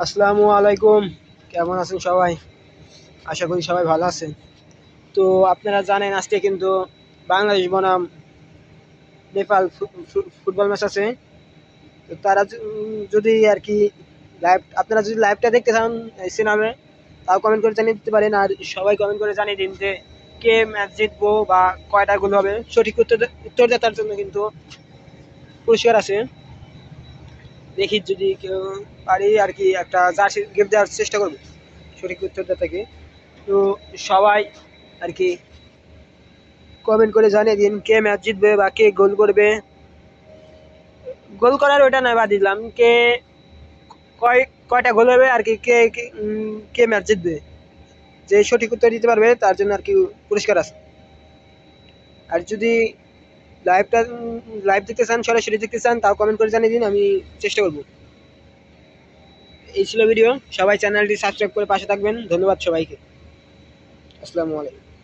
আসসালামু আলাইকুম। কেমন আছেন সবাই? আশা করি সবাই ভালো আছেন। তো আপনারা জানেন আজকে কিন্তু বাংলাদেশ বনাম নেপাল ফুটবল ম্যাচ আছে। তো তারা যদি আর কি আপনারা যদি লাইভটা দেখতে চান সিনেমে, তাও কমেন্ট করে জানিয়ে দিতে পারেন। আর সবাই কমেন্ট করে জানিয়ে দিন যে কে ম্যাচ জিতবো বা কয়টা গোল হবে। সঠিক উত্তরদাতার জন্য কিন্তু পুরস্কার আছে। দেখি যদি কেউ পারি আর কি একটা জার্সি গিফট দেওয়ার চেষ্টা করবো সঠিক উত্তরদাতাকে। তো সবাই আর কি কমেন্ট করে জানিয়ে দিন কে ম্যাচ জিতবে বা কে গোল করবে। গোল করার ওইটা নয়, বাদ দিলাম কে কয়টা গোল হবে আর কি, কে ম্যাচ জিতবে। যে সঠিক উত্তর দিতে পারবে তার জন্য আর কি পুরস্কার আছে। আর যদি লাইভটা লাইভ দেখতে চান, সরাসরি দেখতে চান, তাও কমেন্ট করে জানিয়ে দিন, আমি চেষ্টা করব। এই ছিল ভিডিও। সবাই চ্যানেলটি সাবস্ক্রাইব করে পাশে থাকবেন। ধন্যবাদ সবাইকে। আসসালামু আলাইকুম।